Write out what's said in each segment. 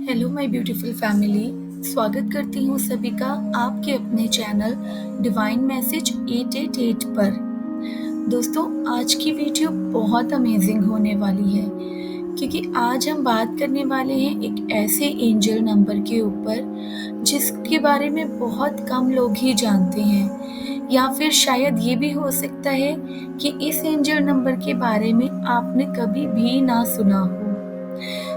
Hello my beautiful family. स्वागत करती हूँ सभी का आपके अपने चैनल डिवाइन मैसेज 888 पर। दोस्तों, आज की वीडियो बहुत अमेजिंग होने वाली है क्योंकि आज हम बात करने वाले हैं एक ऐसे एंजल नंबर के ऊपर जिसके बारे में बहुत कम लोग ही जानते हैं, या फिर शायद ये भी हो सकता है कि इस एंजल नंबर के बारे में आपने कभी भी ना सुना हो।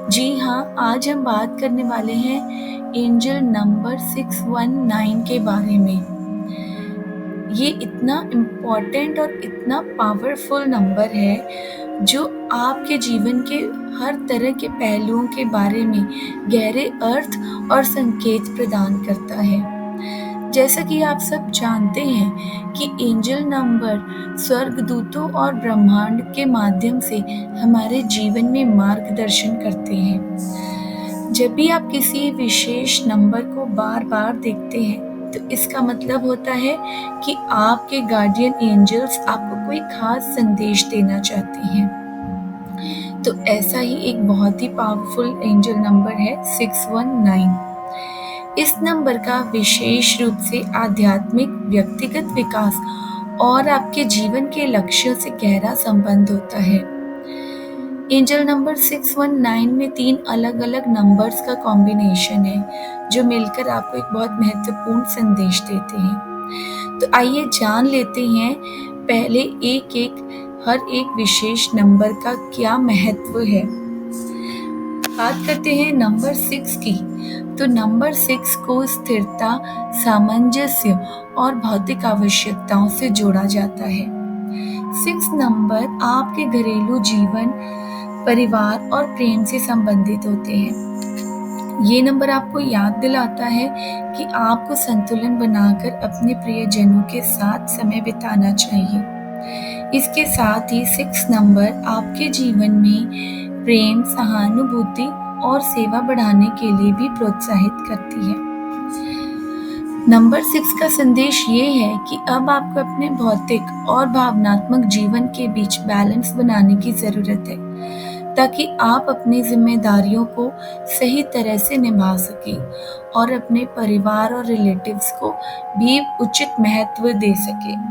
जी हाँ, आज हम बात करने वाले हैं एंजल नंबर 619 के बारे में। ये इतना इम्पॉर्टेंट और इतना पावरफुल नंबर है जो आपके जीवन के हर तरह के पहलुओं के बारे में गहरे अर्थ और संकेत प्रदान करता है। जैसा कि आप सब जानते हैं कि एंजल नंबर स्वर्गदूतों और ब्रह्मांड के माध्यम से हमारे जीवन में मार्गदर्शन करते हैं। जब भी आप किसी विशेष नंबर को बार बार देखते हैं तो इसका मतलब होता है कि आपके गार्डियन एंजल्स आपको कोई खास संदेश देना चाहते हैं। तो ऐसा ही एक बहुत ही पावरफुल एंजल नंबर है 619। इस नंबर का विशेष रूप से आध्यात्मिक, व्यक्तिगत विकास और आपके जीवन के लक्ष्यों से गहरा संबंध होता है। एंजल नंबर 619 में 3 अलग अलग नंबर्स का कॉम्बिनेशन है जो मिलकर आपको एक बहुत महत्वपूर्ण संदेश देते हैं। तो आइए जान लेते हैं पहले हर एक विशेष नंबर का क्या महत्व है। बात करते हैं नंबर 6 की। तो नंबर 6 को स्थिरता, सामंजस्य और भौतिक आवश्यकताओं से जोड़ा जाता है। 6 नंबर आपके घरेलू जीवन, परिवार और प्रेम से संबंधित होते हैं। ये नंबर आपको याद दिलाता है कि आपको संतुलन बनाकर अपने प्रियजनों के साथ समय बिताना चाहिए। इसके साथ ही 6 नंबर आपके जीवन में प्रेम, सहानुभूति और सेवा बढ़ाने के लिए भी प्रोत्साहित करती है। नंबर 6 का संदेश ये है कि अब आपको अपने भौतिक और भावनात्मक जीवन के बीच बैलेंस बनाने की जरूरत है ताकि आप अपनी जिम्मेदारियों को सही तरह से निभा सकें और अपने परिवार और रिलेटिव्स को भी उचित महत्व दे सकें।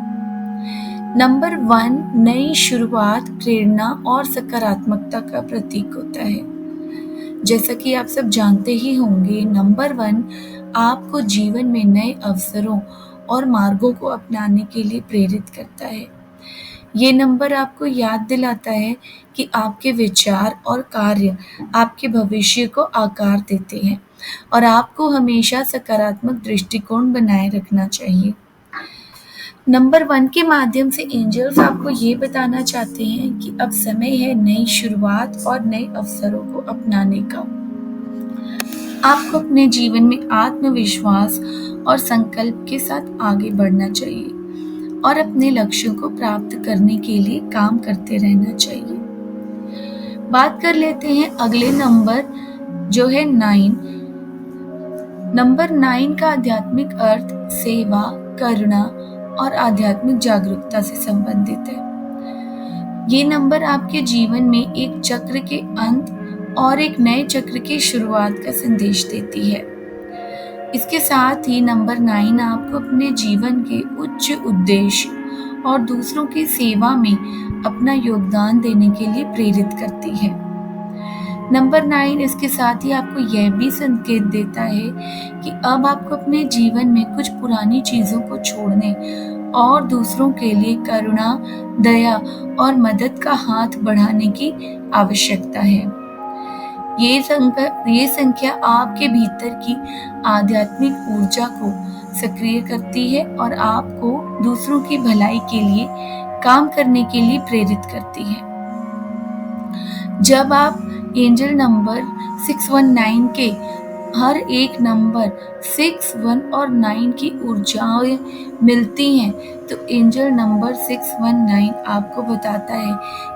नंबर 1 नई शुरुआत, प्रेरणा और सकारात्मकता का प्रतीक होता है। जैसा कि आप सब जानते ही होंगे, नंबर 1 आपको जीवन में नए अवसरों और मार्गों को अपनाने के लिए प्रेरित करता है। ये नंबर आपको याद दिलाता है कि आपके विचार और कार्य आपके भविष्य को आकार देते हैं और आपको हमेशा सकारात्मक दृष्टिकोण बनाए रखना चाहिए। नंबर 1 के माध्यम से एंजल्स आपको ये बताना चाहते हैं कि अब समय है नई शुरुआत और नए अवसरों को अपनाने का। आपको अपने जीवन में आत्मविश्वास और संकल्प के साथ आगे बढ़ना चाहिए और अपने लक्ष्यों को प्राप्त करने के लिए काम करते रहना चाहिए। बात कर लेते हैं अगले नंबर जो है 9। नंबर 9 का आध्यात्मिक अर्थ सेवा, करुणा और आध्यात्मिक जागरूकता से संबंधित है। ये नंबर आपके जीवन में एक चक्र के अंत और एक नए चक्र की शुरुआत का संदेश देती है। इसके साथ ही नंबर 9 आपको अपने जीवन के उच्च उद्देश्य और दूसरों की सेवा में अपना योगदान देने के लिए प्रेरित करती है। नंबर 9 इसके साथ ही आपको यह भी संकेत देता है कि अब आपको अपने जीवन में कुछ पुरानी चीजों को छोड़ने और दूसरों के लिए करुणा, दया और मदद का हाथ बढ़ाने की आवश्यकता है। ये संख्या आपके भीतर की आध्यात्मिक ऊर्जा को सक्रिय करती है और आपको दूसरों की भलाई के लिए काम करने के लिए प्रेरित करती है। जब आप एंजल नंबर 619 के हर एक नंबर 6, 1 और 9 की ऊर्जाएं मिलती हैं तो एंजल नंबर 619 आपको बताता है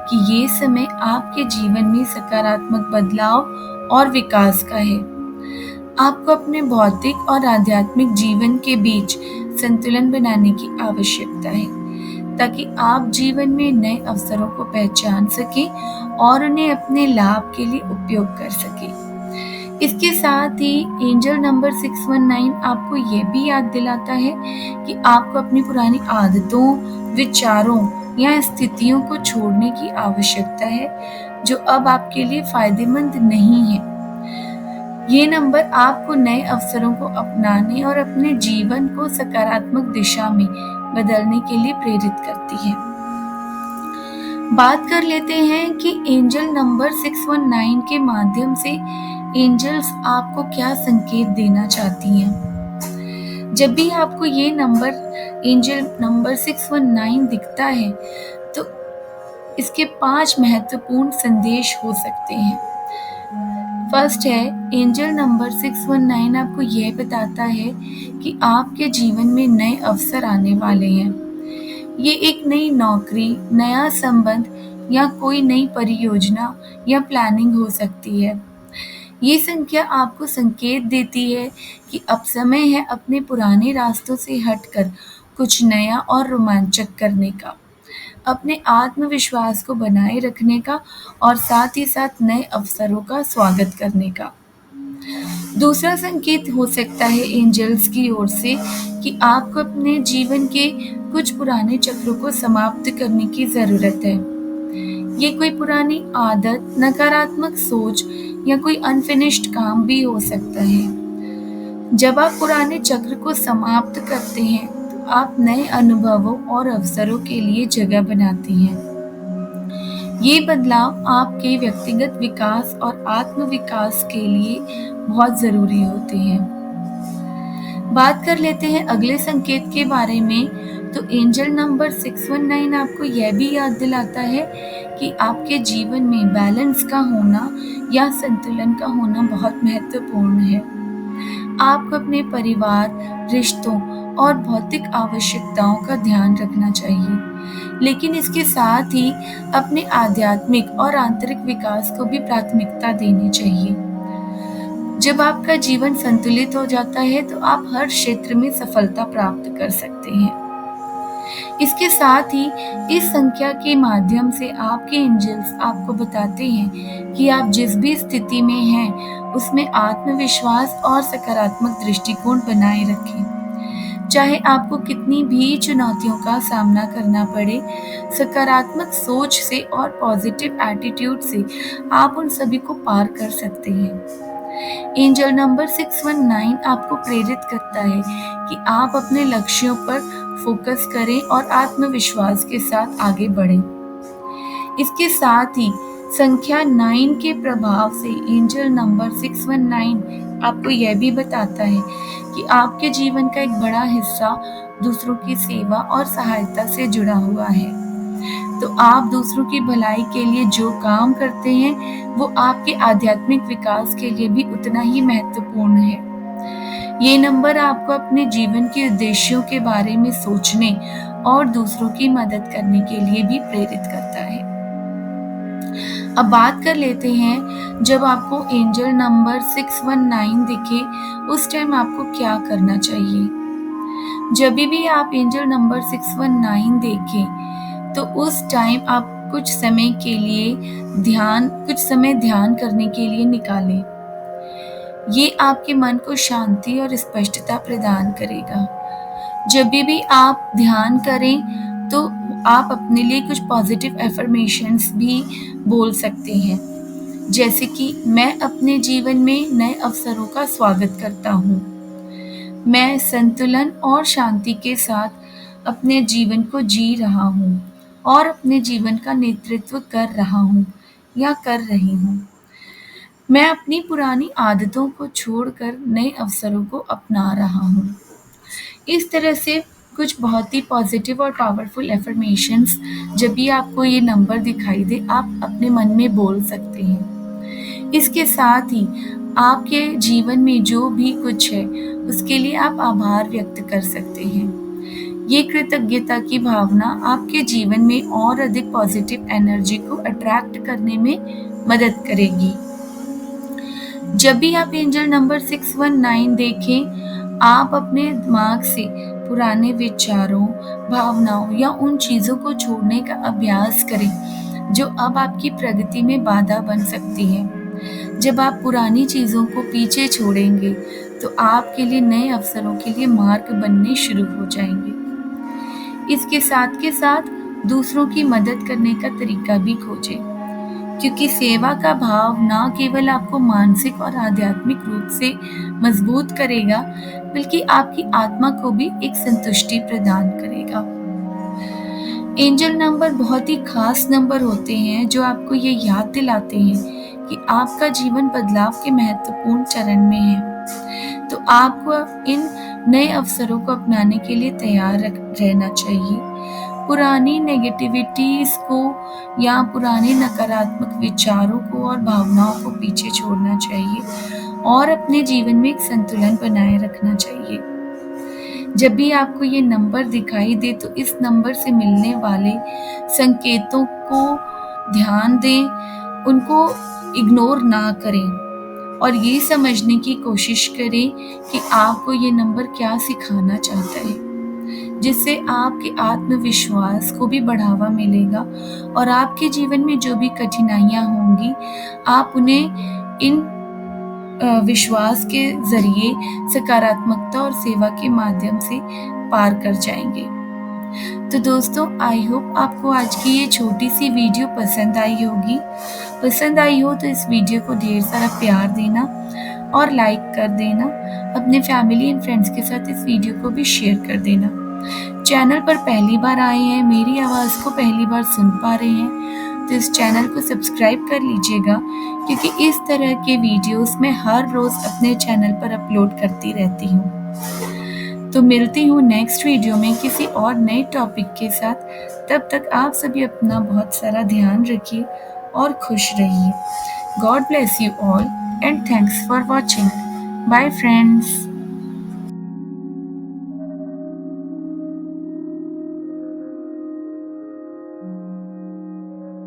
कि ये समय आपके जीवन में सकारात्मक बदलाव और विकास का है। आपको अपने भौतिक और आध्यात्मिक जीवन के बीच संतुलन बनाने की आवश्यकता है ताकि आप जीवन में नए अवसरों को पहचान सकें और उन्हें अपने लाभ के लिए उपयोग कर सकें। इसके साथ ही एंजल नंबर 619 आपको ये भी याद दिलाता है कि आपको अपनी पुरानी आदतों, विचारों या स्थितियों को छोड़ने की आवश्यकता है जो अब आपके लिए फायदेमंद नहीं है। ये नंबर आपको नए अवसरों को अपनाने और अपने जीवन को सकारात्मक दिशा में बदलने के लिए प्रेरित करती है। बात कर लेते हैं कि एंजल नंबर 619 के माध्यम से एंजल्स आपको क्या संकेत देना चाहती हैं। जब भी आपको ये नंबर एंजल नंबर 619 दिखता है तो इसके 5 महत्वपूर्ण संदेश हो सकते हैं। फर्स्ट है, एंजल नंबर 619 आपको यह बताता है कि आपके जीवन में नए अवसर आने वाले हैं। ये एक नई नौकरी, नया संबंध या कोई नई परियोजना या प्लानिंग हो सकती है। ये संख्या आपको संकेत देती है कि अब समय है अपने पुराने रास्तों से हटकर कुछ नया और रोमांचक करने का, अपने आत्मविश्वास को बनाए रखने का और साथ ही साथ नए अवसरों का स्वागत करने का। दूसरा संकेत हो सकता है एंजल्स की ओर से कि आपको अपने जीवन के कुछ पुराने चक्रों को समाप्त करने की जरूरत है। ये कोई पुरानी आदत, नकारात्मक सोच या कोई अनफिनिश्ड काम भी हो सकता है। जब आप पुराने चक्र को समाप्त करते हैं तो आप नए अनुभवों और अवसरों के लिए जगह बनाती हैं। ये बदलाव आपके व्यक्तिगत विकास और आत्म विकास के लिए बहुत जरूरी होते हैं। बात कर लेते हैं अगले संकेत के बारे में। तो एंजल नंबर 619 आपको यह भी याद दिलाता है कि आपके जीवन में बैलेंस का होना या संतुलन का होना बहुत महत्वपूर्ण है। आपको अपने परिवार, रिश्तों और भौतिक आवश्यकताओं का ध्यान रखना चाहिए, लेकिन इसके साथ ही अपने आध्यात्मिक और आंतरिक विकास को भी प्राथमिकता देनी चाहिए। जब आपका जीवन संतुलित हो जाता है तो आप हर क्षेत्र में सफलता प्राप्त कर सकते हैं। इसके साथ ही इस संख्या के माध्यम से आपके एंजल्स आपको बताते हैं कि आप जिस भी स्थिति में हैं उसमें आत्मविश्वास और सकारात्मक दृष्टिकोण बनाए रखें। चाहे आपको कितनी भी चुनौतियों का सामना करना पड़े, सकारात्मक सोच से और पॉजिटिव एटीट्यूड से आप उन सभी को पार कर सकते हैं। एंजल नंबर 619 आपको प्रेरित करता है कि आप अपने लक्ष्यों पर फोकस करें और आत्मविश्वास के साथ आगे बढ़ें। इसके साथ ही संख्या 9 के प्रभाव से एंजल नंबर 619 आपको यह भी बताता है कि आपके जीवन का एक बड़ा हिस्सा दूसरों की सेवा और सहायता से जुड़ा हुआ है। तो आप दूसरों की भलाई के लिए जो काम करते हैं वो आपके आध्यात्मिक विकास के लिए भी उतना ही महत्वपूर्ण है। ये नंबर आपको अपने जीवन के उद्देश्यों के बारे में सोचने और दूसरों की मदद करने के लिए भी प्रेरित करता है। अब बात कर लेते हैं, जब आपको एंजल नंबर 619 दिखे उस टाइम आपको क्या करना चाहिए। जब भी आप एंजल नंबर 619 देखें तो उस टाइम आप कुछ समय ध्यान करने के लिए निकालें। ये आपके मन को शांति और स्पष्टता प्रदान करेगा। जब भी आप ध्यान करें तो आप अपने लिए कुछ पॉजिटिव एफर्मेशंस भी बोल सकते हैं, जैसे कि मैं अपने जीवन में नए अवसरों का स्वागत करता हूँ, मैं संतुलन और शांति के साथ अपने जीवन को जी रहा हूँ और अपने जीवन का नेतृत्व कर रहा हूँ या कर रही हूँ, मैं अपनी पुरानी आदतों को छोड़कर नए अवसरों को अपना रहा हूँ। इस तरह से कुछ बहुत ही पॉजिटिव और पावरफुल एफर्मेशंस जब भी आपको ये नंबर दिखाई दे आप अपने मन में बोल सकते हैं। इसके साथ ही आपके जीवन में जो भी कुछ है उसके लिए आप आभार व्यक्त कर सकते हैं। ये कृतज्ञता की भावना आपके जीवन में और अधिक पॉजिटिव एनर्जी को अट्रैक्ट करने में मदद करेगी। जब भी आप एंजल नंबर 619 देखें, आप अपने दिमाग से पुराने विचारों, भावनाओं या उन चीजों को छोड़ने का अभ्यास करें जो अब आपकी प्रगति में बाधा बन सकती है। जब आप पुरानी चीज़ों को पीछे छोड़ेंगे तो आपके लिए नए अवसरों के लिए मार्ग बनने शुरू हो जाएंगे। इसके साथ के साथ दूसरों की मदद करने का तरीका भी खोजें, क्योंकि सेवा का भाव न केवल आपको मानसिक और आध्यात्मिक रूप से मजबूत करेगा, बल्कि आपकी आत्मा को भी एक संतुष्टि प्रदान करेगा। एंजल नंबर बहुत ही खास नंबर होते हैं जो आपको ये याद दिलाते हैं कि आपका जीवन बदलाव के महत्वपूर्ण चरण में है। तो आपको इन नए अवसरों को अपनाने के लिए तैयार रहना चाहिए। पुरानी नेगेटिविटीज को या पुराने नकारात्मक विचारों को और भावनाओं को पीछे छोड़ना चाहिए और अपने जीवन में एक संतुलन बनाए रखना चाहिए। जब भी आपको ये नंबर दिखाई दे तो इस नंबर से मिलने वाले संकेतों को ध्यान दें, उनको इग्नोर ना करें और ये समझने की कोशिश करें कि आपको ये नंबर क्या सिखाना चाहता है, जिससे आपके आत्मविश्वास को भी बढ़ावा मिलेगा और आपके जीवन में जो भी कठिनाइयां होंगी आप उन्हें इन विश्वास के जरिए सकारात्मकता और सेवा के माध्यम से पार कर जाएंगे। तो दोस्तों, आई होप आपको आज की ये छोटी सी वीडियो पसंद आई होगी। पसंद आई हो तो इस वीडियो को ढेर सारा प्यार देना और लाइक कर देना। अपने फैमिली एंड फ्रेंड्स के साथ इस वीडियो को भी शेयर कर देना। चैनल पर पहली बार आए हैं, मेरी आवाज़ को पहली बार सुन पा रहे हैं, तो इस चैनल को सब्सक्राइब कर लीजिएगा, क्योंकि इस तरह के वीडियोस मैं हर रोज़ अपने चैनल पर अपलोड करती रहती हूँ। तो मिलती हूँ नेक्स्ट वीडियो में किसी और नए टॉपिक के साथ। तब तक आप सभी अपना बहुत सारा ध्यान रखिए और खुश रहिए। God bless you all and thanks for watching. Bye friends.